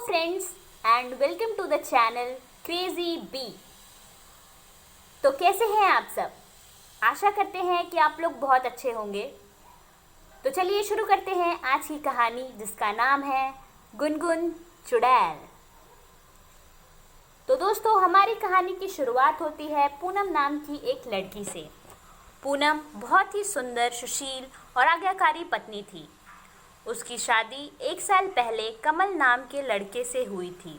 friends and welcome to the channel Crazy Bee। तो कैसे हैं आप सब? आशा करते हैं कि आप लोग बहुत अच्छे होंगे। तो चलिए शुरू करते हैं आज की कहानी जिसका नाम है गुनगुन चुड़ैल। तो दोस्तों हमारी कहानी की शुरुआत होती है पूनम नाम की एक लड़की से। पूनम बहुत ही सुंदर, सुशील और आज्ञाकारी पत्नी थी। उसकी शादी 1 साल पहले कमल नाम के लड़के से हुई थी।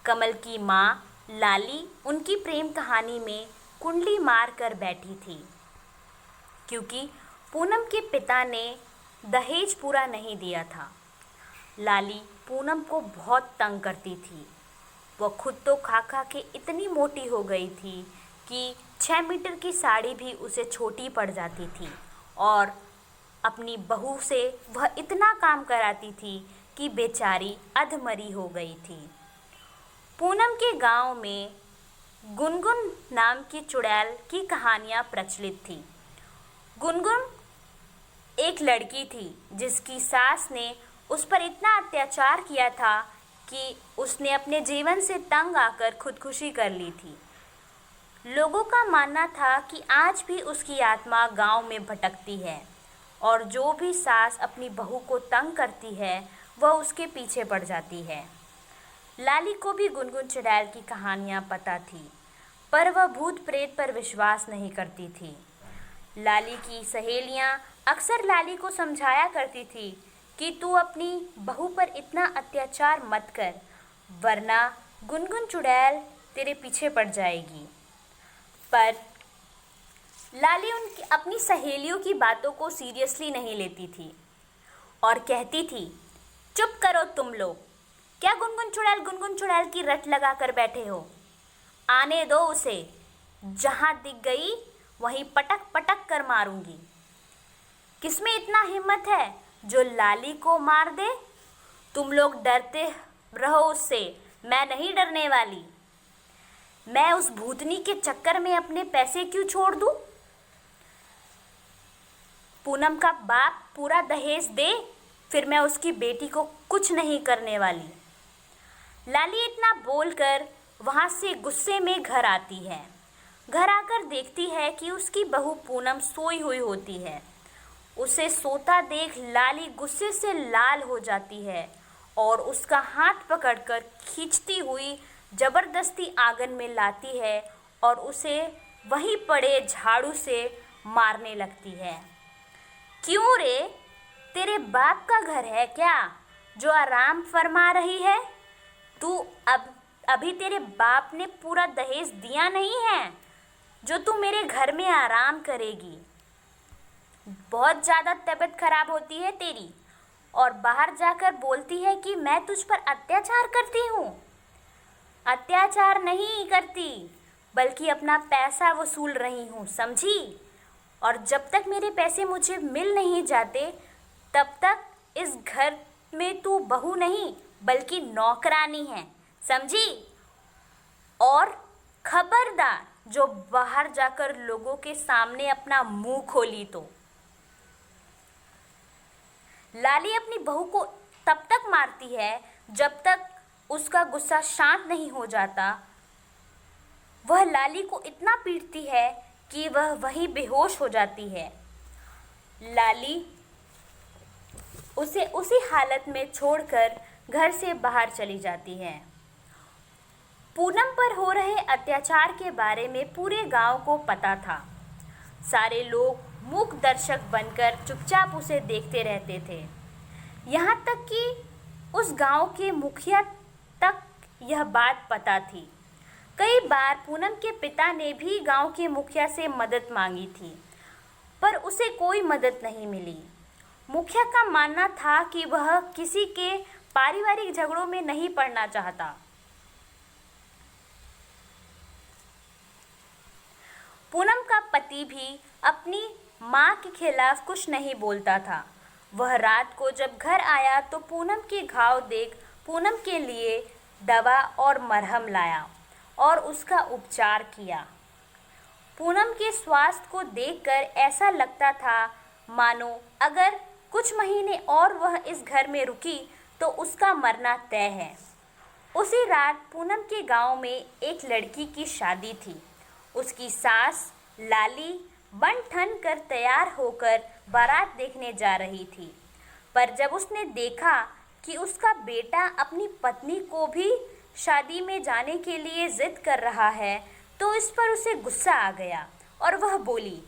कमल की माँ लाली उनकी प्रेम कहानी में कुंडली मार कर बैठी थी, क्योंकि पूनम के पिता ने दहेज पूरा नहीं दिया था। लाली पूनम को बहुत तंग करती थी। वह खुद तो खा खा के इतनी मोटी हो गई थी कि 6 मीटर की साड़ी भी उसे छोटी पड़ जाती थी और अपनी बहू से वह इतना काम कराती थी कि बेचारी अधमरी हो गई थी। पूनम के गांव में गुनगुन नाम की चुड़ैल की कहानियाँ प्रचलित थी। गुनगुन एक लड़की थी जिसकी सास ने उस पर इतना अत्याचार किया था कि उसने अपने जीवन से तंग आकर खुदकुशी कर ली थी। लोगों का मानना था कि आज भी उसकी आत्मा गांव में भटकती है और जो भी सास अपनी बहू को तंग करती है वह उसके पीछे पड़ जाती है। लाली को भी गुनगुन चुड़ैल की कहानियाँ पता थी, पर वह भूत प्रेत पर विश्वास नहीं करती थी। लाली की सहेलियाँ अक्सर लाली को समझाया करती थी कि तू अपनी बहू पर इतना अत्याचार मत कर, वरना गुनगुन चुड़ैल तेरे पीछे पड़ जाएगी। पर लाली उनकी अपनी सहेलियों की बातों को सीरियसली नहीं लेती थी और कहती थी, चुप करो तुम लोग, क्या गुनगुन चुड़ैल की रट लगा कर बैठे हो? आने दो उसे, जहाँ दिख गई वहीं पटक पटक कर मारूंगी। किसमें इतना हिम्मत है जो लाली को मार दे? तुम लोग डरते रहो उससे, मैं नहीं डरने वाली। मैं उस भूतनी के चक्कर में अपने पैसे क्यों छोड़ दूँ? पूनम का बाप पूरा दहेज दे, फिर मैं उसकी बेटी को कुछ नहीं करने वाली। लाली इतना बोलकर वहाँ से गुस्से में घर आती है। घर आकर देखती है कि उसकी बहू पूनम सोई हुई होती है। उसे सोता देख लाली गुस्से से लाल हो जाती है और उसका हाथ पकड़कर खींचती हुई जबरदस्ती आंगन में लाती है और उसे वहीं पड़े झाड़ू से मारने लगती है। क्यों रे, तेरे बाप का घर है क्या जो आराम फरमा रही है? तू अभी तेरे बाप ने पूरा दहेज दिया नहीं है जो तू मेरे घर में आराम करेगी। बहुत ज़्यादा तबीयत खराब होती है तेरी और बाहर जाकर बोलती है कि मैं तुझ पर अत्याचार करती हूँ। अत्याचार नहीं करती, बल्कि अपना पैसा वसूल रही हूँ, समझी? और जब तक मेरे पैसे मुझे मिल नहीं जाते तब तक इस घर में तू बहू नहीं बल्कि नौकरानी है, समझी? और खबरदार जो बाहर जाकर लोगों के सामने अपना मुंह खोली तो। लाली अपनी बहू को तब तक मारती है जब तक उसका गुस्सा शांत नहीं हो जाता। वह लाली को इतना पीटती है कि वह वहीं बेहोश हो जाती है। लाली उसे उसी हालत में छोड़कर घर से बाहर चली जाती है। पूनम पर हो रहे अत्याचार के बारे में पूरे गांव को पता था। सारे लोग मूक दर्शक बनकर चुपचाप उसे देखते रहते थे। यहाँ तक कि उस गांव के मुखिया तक यह बात पता थी। कई बार पूनम के पिता ने भी गांव के मुखिया से मदद मांगी थी, पर उसे कोई मदद नहीं मिली। मुखिया का मानना था कि वह किसी के पारिवारिक झगड़ों में नहीं पड़ना चाहता। पूनम का पति भी अपनी मां के खिलाफ कुछ नहीं बोलता था। वह रात को जब घर आया तो पूनम के घाव देख पूनम के लिए दवा और मरहम लाया और उसका उपचार किया। पूनम के स्वास्थ्य को देखकर ऐसा लगता था मानो अगर कुछ महीने और वह इस घर में रुकी तो उसका मरना तय है। उसी रात पूनम के गांव में एक लड़की की शादी थी। उसकी सास लाली बन ठन कर तैयार होकर बारात देखने जा रही थी। पर जब उसने देखा कि उसका बेटा अपनी पत्नी को भी शादी में जाने के लिए जिद कर रहा है, तो इस पर उसे गुस्सा आ गया और वह बोली,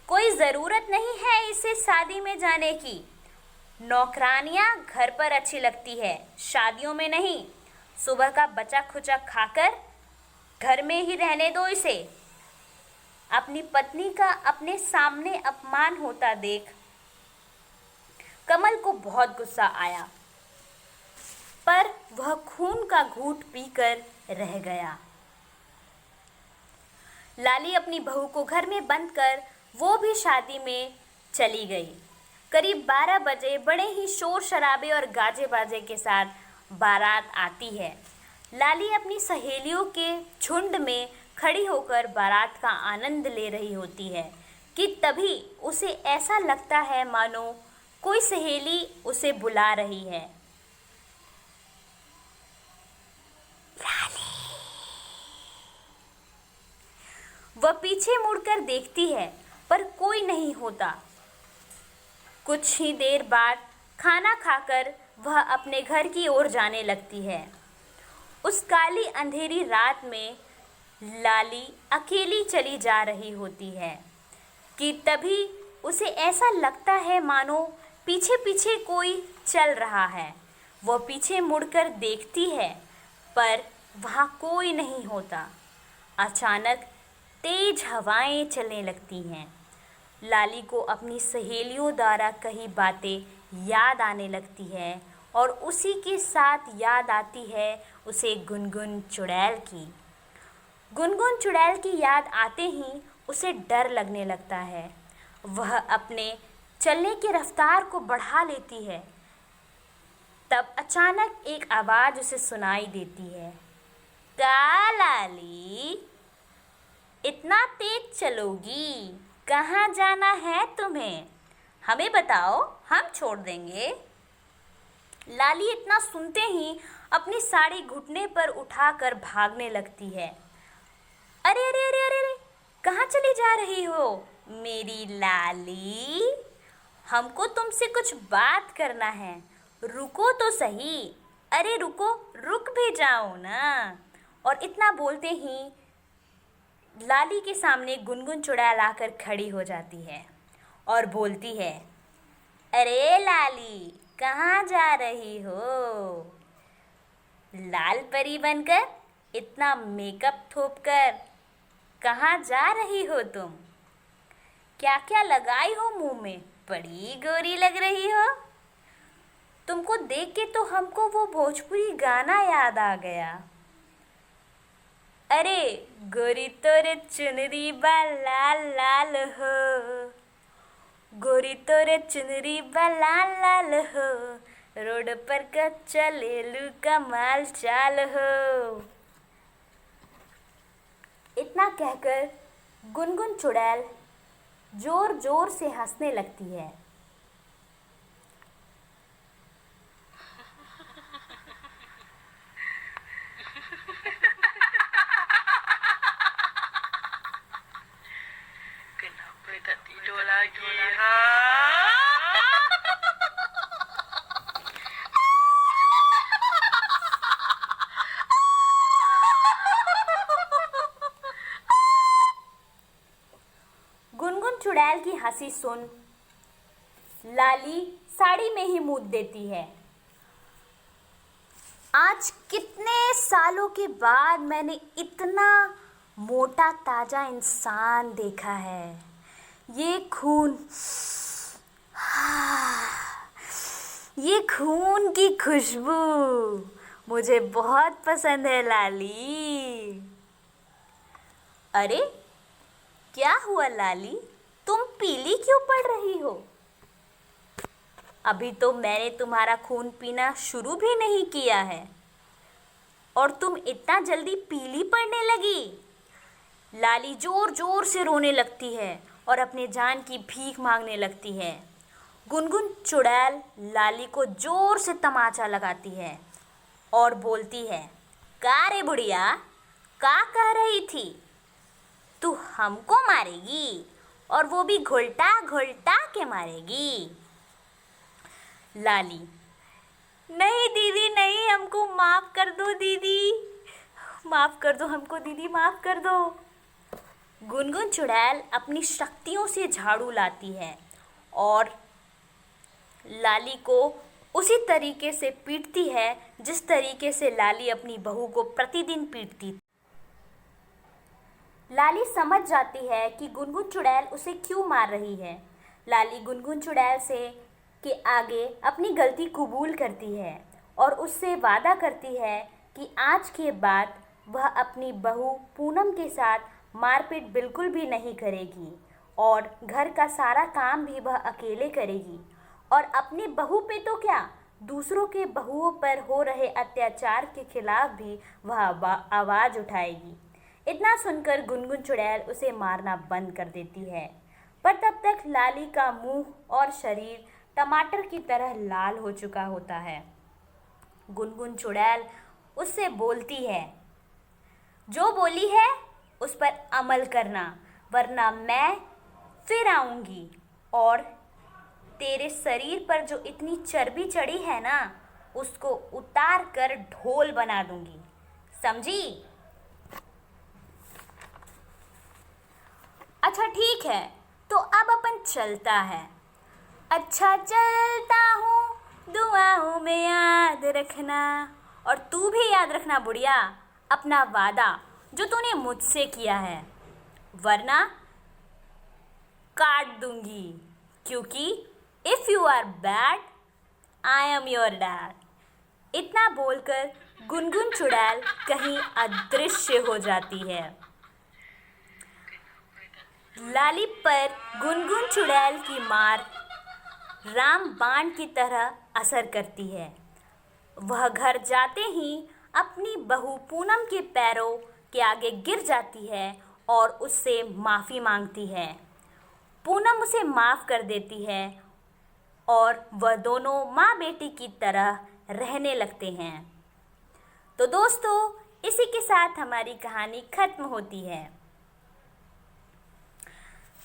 कोई ज़रूरत नहीं है इसे शादी में जाने की। नौकरानियां घर पर अच्छी लगती है, शादियों में नहीं। सुबह का बचा खुचा खाकर घर में ही रहने दो इसे। अपनी पत्नी का अपने सामने अपमान होता देख कमल को बहुत गुस्सा आया, पर वह खून का घूंट पीकर रह गया। लाली अपनी बहू को घर में बंद कर वो भी शादी में चली गई। करीब 12 बजे बड़े ही शोर शराबे और गाजे बाजे के साथ बारात आती है। लाली अपनी सहेलियों के झुंड में खड़ी होकर बारात का आनंद ले रही होती है कि तभी उसे ऐसा लगता है मानो कोई सहेली उसे बुला रही है। वह पीछे मुड़कर देखती है पर कोई नहीं होता। कुछ ही देर बाद खाना खाकर वह अपने घर की ओर जाने लगती है। उस काली अंधेरी रात में लाली अकेली चली जा रही होती है कि तभी उसे ऐसा लगता है मानो पीछे पीछे कोई चल रहा है। वह पीछे मुड़कर देखती है पर वहाँ कोई नहीं होता। अचानक तेज हवाएं चलने लगती हैं। लाली को अपनी सहेलियों द्वारा कही बातें याद आने लगती है और उसी के साथ याद आती है उसे गुनगुन चुड़ैल की। गुनगुन चुड़ैल की याद आते ही उसे डर लगने लगता है। वह अपने चलने की रफ्तार को बढ़ा लेती है। तब अचानक एक आवाज़ उसे सुनाई देती है, का लाली, इतना तेज चलोगी? कहाँ जाना है तुम्हें? हमें बताओ, हम छोड़ देंगे। लाली इतना सुनते ही अपनी साड़ी घुटने पर उठाकर भागने लगती है। अरे अरे अरे अरे अरे, कहाँ चली जा रही हो मेरी लाली? हमको तुमसे कुछ बात करना है, रुको तो सही। अरे रुको, रुक भी जाओ ना। और इतना बोलते ही लाली के सामने गुनगुन चुड़ैल आकर खड़ी हो जाती है और बोलती है, अरे लाली, कहाँ जा रही हो? लाल परी बनकर, इतना मेकअप थोपकर कहाँ जा रही हो तुम? क्या क्या लगाई हो मुंह में? बड़ी गोरी लग रही हो। तुमको देख के तो हमको वो भोजपुरी गाना याद आ गया। अरे गोरी तोरे चुनरी बा लाल लाल हो, गोरी तोरे चुनरी बा लाल लाल हो, रोड पर का चलेलू कमाल चाल हो। इतना कहकर गुनगुन चुड़ैल जोर जोर से हंसने लगती है। Tak tidur lagi ha? Gungun चुड़ैल की हंसी सुन लाली साड़ी में ही मूत देती है। आज कितने सालों के बाद मैंने इतना मोटा ताजा इंसान देखा है। ये खून की खुशबू मुझे बहुत पसंद है लाली। अरे क्या हुआ लाली, तुम पीली क्यों पड़ रही हो? अभी तो मैंने तुम्हारा खून पीना शुरू भी नहीं किया है और तुम इतना जल्दी पीली पड़ने लगी। लाली जोर जोर से रोने लगती है और अपने जान की भीख मांगने लगती है। गुनगुन चुड़ैल लाली को जोर से तमाचा लगाती है और बोलती है, का रे बुढ़िया, का कह रही थी? तू हमको मारेगी और वो भी घुलटा घुलटा के मारेगी? लाली, नहीं दीदी नहीं, हमको माफ कर दो दीदी, माफ कर दो हमको दीदी, माफ कर दो। गुनगुन चुड़ैल अपनी शक्तियों से झाड़ू लाती है और लाली को उसी तरीके से पीटती है जिस तरीके से लाली अपनी बहू को प्रतिदिन पीटती थी। लाली समझ जाती है कि गुनगुन चुड़ैल उसे क्यों मार रही है। लाली गुनगुन चुड़ैल से के आगे अपनी गलती कबूल करती है और उससे वादा करती है कि आज के बाद वह अपनी बहू पूनम के साथ मारपीट बिल्कुल भी नहीं करेगी और घर का सारा काम भी वह अकेले करेगी और अपनी बहू पे तो क्या, दूसरों के बहुओं पर हो रहे अत्याचार के खिलाफ भी वह आवाज़ उठाएगी। इतना सुनकर गुनगुन चुड़ैल उसे मारना बंद कर देती है, पर तब तक लाली का मुंह और शरीर टमाटर की तरह लाल हो चुका होता है। गुनगुन चुड़ैल उससे बोलती है, जो बोली है उस पर अमल करना, वरना मैं फिर आऊँगी और तेरे शरीर पर जो इतनी चर्बी चढ़ी है ना, उसको उतार कर ढोल बना दूंगी, समझी? अच्छा ठीक है, तो अब अपन चलता है। अच्छा चलता हूँ, दुआओं में याद रखना, और तू भी याद रखना बुढ़िया अपना वादा जो तूने मुझसे किया है, वरना काट दूंगी, क्योंकि if you are bad I am your dad. इतना बोलकर गुनगुन चुड़ैल कहीं अदृश्य हो जाती है। लाली पर गुनगुन चुड़ैल की मार रामबाण की तरह असर करती है। वह घर जाते ही अपनी बहू पूनम के पैरों के आगे गिर जाती है और उससे माफ़ी मांगती है। पूनम उसे माफ़ कर देती है और वह दोनों माँ बेटी की तरह रहने लगते हैं। तो दोस्तों, इसी के साथ हमारी कहानी खत्म होती है।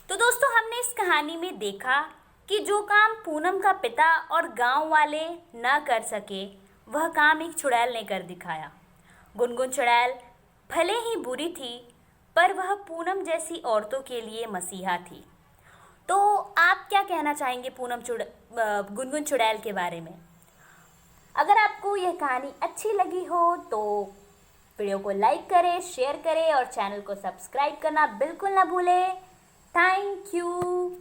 तो दोस्तों, हमने इस कहानी में देखा कि जो काम पूनम का पिता और गांव वाले न कर सके, वह काम एक चुड़ैल ने कर दिखाया। गुनगुन चुड़ैल भले ही बुरी थी, पर वह पूनम जैसी औरतों के लिए मसीहा थी। तो आप क्या कहना चाहेंगे गुनगुन चुड़ैल के बारे में? अगर आपको यह कहानी अच्छी लगी हो तो वीडियो को लाइक करें, शेयर करें और चैनल को सब्सक्राइब करना बिल्कुल ना भूलें। Thank you.